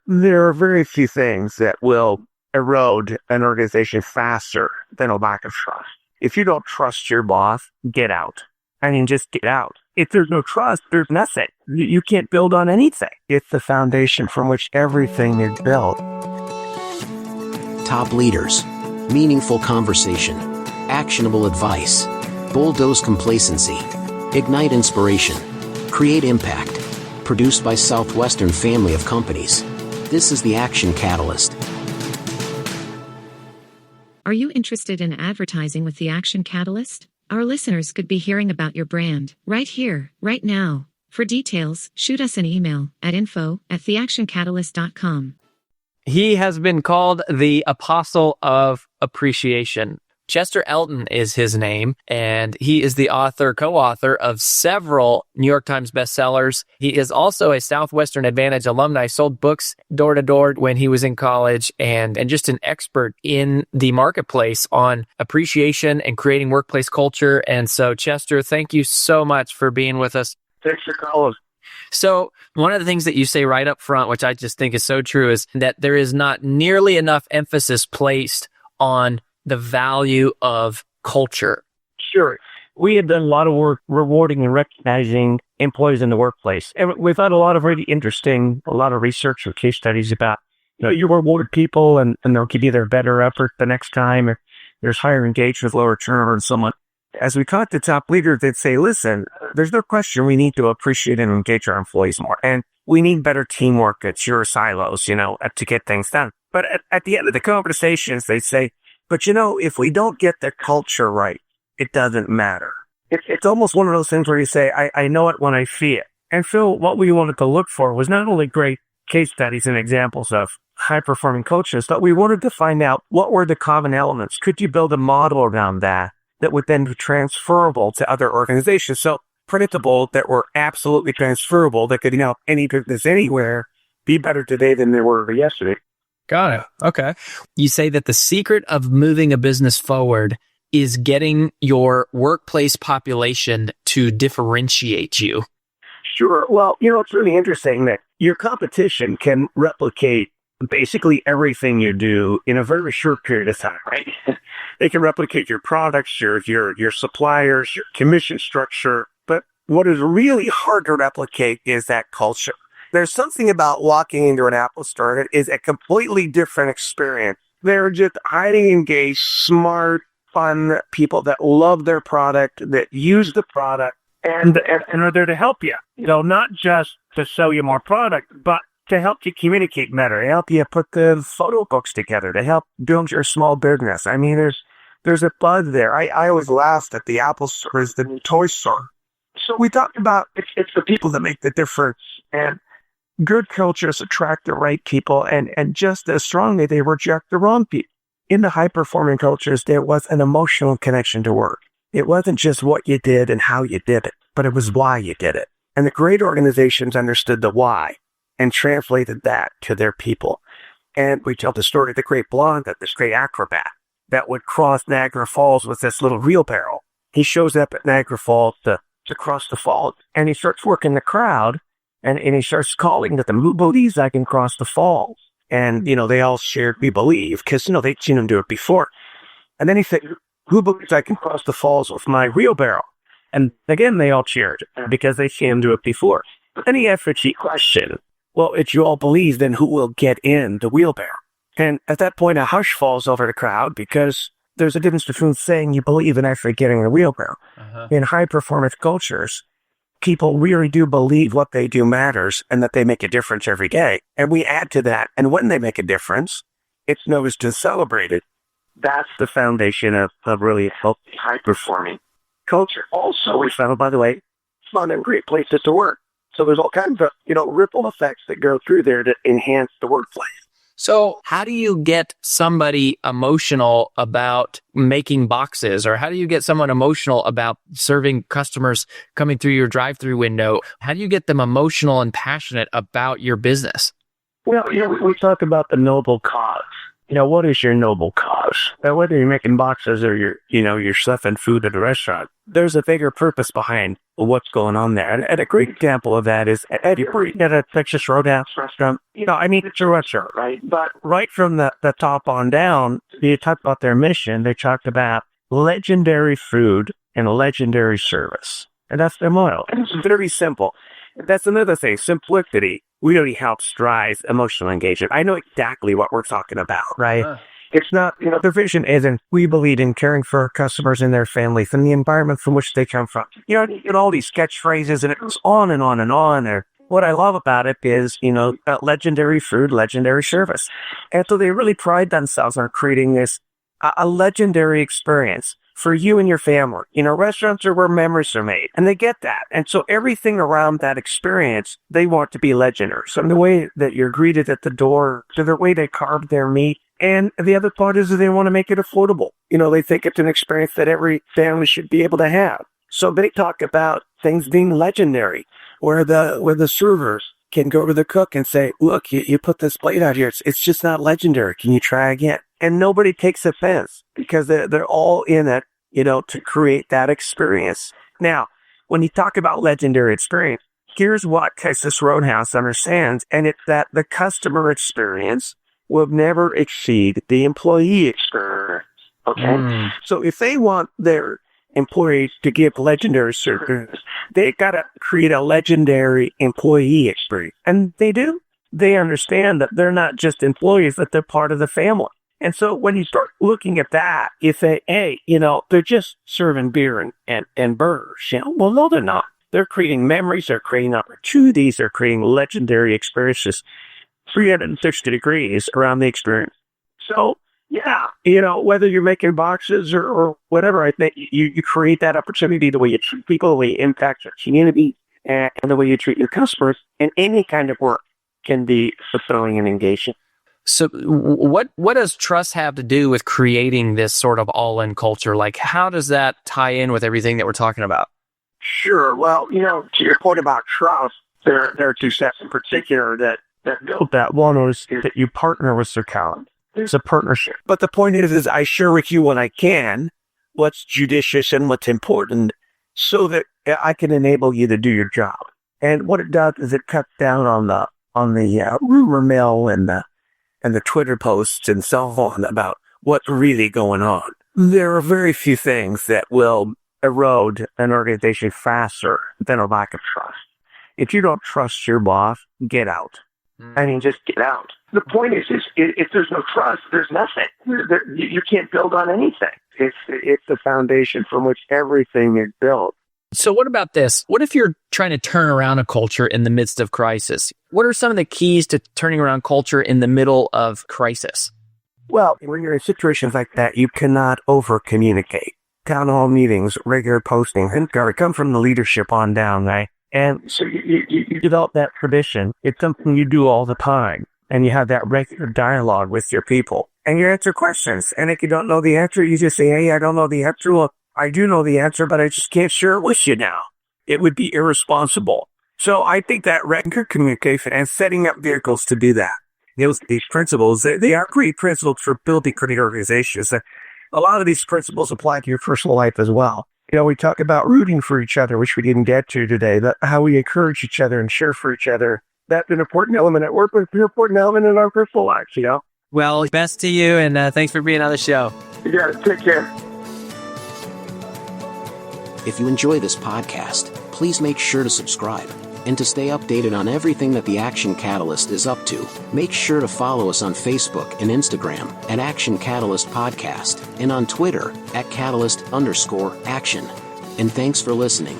There are very few things that will erode an organization faster than a lack of trust. If you don't trust your boss, get out. I mean, just get out. If there's no trust, there's nothing. You can't build on anything. It's the foundation from which everything is built. Top leaders, meaningful conversation, actionable advice, bulldoze complacency, ignite inspiration, create impact. Produced by Southwestern family of companies. This is the Action Catalyst. Are you interested in advertising with the Action Catalyst? Our listeners could be hearing about your brand right here, right now. For details, shoot us an email at info@theactioncatalyst.com. He has been called the Apostle of Appreciation. Chester Elton is his name, and he is the co-author of several New York Times bestsellers. He is also a Southwestern Advantage alumni, sold books door to door when he was in college, and just an expert in the marketplace on appreciation and creating workplace culture. And so, Chester, thank you so much for being with us. Thanks for calling. So one of the things that you say right up front, which I just think is so true, is that there is not nearly enough emphasis placed on the value of culture. Sure. We have done a lot of work rewarding and recognizing employees in the workplace. And we've had a lot of really interesting, a lot of research or case studies about, you reward people and they'll give you their better effort the next time. Or there's higher engagement, lower turnover, and so on. As we talk to top leaders, they'd say, listen, there's no question we need to appreciate and engage our employees more. And we need better teamwork at fewer silos, to get things done. But at the end of the conversations, they say, but if we don't get the culture right, it doesn't matter. It's almost one of those things where you say, I know it when I see it. And Phil, what we wanted to look for was not only great case studies and examples of high-performing cultures, but we wanted to find out what were the common elements. Could you build a model around that would then be transferable to other organizations? So principles that were absolutely transferable, that could help any business anywhere be better today than they were yesterday. Got it. Okay. You say that the secret of moving a business forward is getting your workplace population to differentiate you. Sure. Well, it's really interesting that your competition can replicate basically everything you do in a very short period of time, right? They can replicate your products, your suppliers, your commission structure. But what is really hard to replicate is that culture. There's something about walking into an Apple store that is a completely different experience. They're just highly engaged, smart, fun people that love their product, that use the product, and are there to help you. Not just to sell you more product, but to help you communicate better, to help you put the photo books together, to help build your small business. I mean, there's a buzz there. I always laughed at the Apple store as the new toy store. So we talked about it's the people that make the difference, and good cultures attract the right people, and just as strongly, they reject the wrong people. In the high-performing cultures, there was an emotional connection to work. It wasn't just what you did and how you did it, but it was why you did it. And the great organizations understood the why and translated that to their people. And we tell the story of the great blonde, this great acrobat that would cross Niagara Falls with this little wheelbarrow. He shows up at Niagara Falls to cross the falls, and he starts working the crowd. And he starts calling to them, who believes I can cross the falls? And, they all shared, we believe, because, they'd seen him do it before. And then he said, who believes I can cross the falls with my wheelbarrow? And again, they all cheered because they'd seen him do it before. But then he asked a cheap question. Well, if you all believe, then who will get in the wheelbarrow? And at that point, a hush falls over the crowd because there's a difference between saying you believe and actually getting in the wheelbarrow. Uh-huh. In high-performance cultures, people really do believe what they do matters and that they make a difference every day. And we add to that. And when they make a difference, it's noticed and celebrated. That's the foundation of really healthy, high-performing culture. Also, we found, by the way, fun and great places to work. So there's all kinds of, ripple effects that go through there to enhance the workplace. So how do you get somebody emotional about making boxes? Or how do you get someone emotional about serving customers coming through your drive-through window? How do you get them emotional and passionate about your business? Well, we talk about the noble cause. what is your noble cause? Whether you're making boxes or you're stuffing food at a restaurant, there's a bigger purpose behind what's going on there. And a great example of that is at a Texas Roadhouse restaurant. It's a restaurant, right? But right from the top on down, you talk about their mission. They talked about legendary food and legendary service. And that's their motto. And it's very simple. That's another thing. Simplicity really helps drive emotional engagement. I know exactly what we're talking about, right? It's not, their vision isn't, we believe in caring for our customers and their families and the environment from which they come from. You get all these catchphrases and it goes on and on and on. Or what I love about it is, legendary food, legendary service. And so they really pride themselves on creating this, a legendary experience for you and your family. Restaurants are where memories are made, and they get that. And so everything around that experience, they want to be legendary. So the way that you're greeted at the door, to the way they carve their meat, and the other part is that they want to make it affordable. They think it's an experience that every family should be able to have. So they talk about things being legendary, where the servers can go to the cook and say, look, you put this plate out here. It's just not legendary. Can you try again? And nobody takes offense because they're all in it, to create that experience. Now, when you talk about legendary experience, here's what Texas Roadhouse understands, and it's that the customer experience will never exceed the employee experience. Okay? So if they want their employees to give legendary service, they got to create a legendary employee experience. And they do. They understand that they're not just employees, that they're part of the family. And so when you start looking at that, you say, hey, they're just serving beer and burgers. Well, no, they're not. They're creating memories. They're creating opportunities. They're creating legendary experiences, 360 degrees around the experience. So, yeah, whether you're making boxes or whatever, I think you create that opportunity, the way you treat people, the way you impact your community, and the way you treat your customers. And any kind of work can be fulfilling and engaging. So what does trust have to do with creating this sort of all-in culture? Like, how does that tie in with everything that we're talking about? Sure. Well, to your point about trust, there are two steps in particular that build that. One is that you partner with Circalent. It's a partnership. But the point is I share with you what I can, what's judicious and what's important, so that I can enable you to do your job. And what it does is it cuts down on the rumor mill and the Twitter posts and so on about what's really going on. There are very few things that will erode an organization faster than a lack of trust. If you don't trust your boss, get out. Just get out. The point is if there's no trust, there's nothing. You can't build on anything. It's the foundation from which everything is built. So what about this? What if you're trying to turn around a culture in the midst of crisis? What are some of the keys to turning around culture in the middle of crisis? Well, when you're in situations like that, you cannot over-communicate. Town hall meetings, regular postings, and gotta come from the leadership on down, right? And so you develop that tradition. It's something you do all the time. And you have that regular dialogue with your people. And you answer questions. And if you don't know the answer, you just say, hey, I don't know the answer. Well, I do know the answer, but I just can't share it with you now. It would be irresponsible. So I think that regular communication and setting up vehicles to do that, these principles, they are great principles for building great organizations. A lot of these principles apply to your personal life as well. We talk about rooting for each other, which we didn't get to today, how we encourage each other and share for each other. That's an important element at work, but it's an important element in our personal lives, Well, best to you, and thanks for being on the show. Yeah, take care. If you enjoy this podcast, please make sure to subscribe. And to stay updated on everything that the Action Catalyst is up to, make sure to follow us on Facebook and Instagram at Action Catalyst Podcast and on Twitter at Catalyst_Action. And thanks for listening.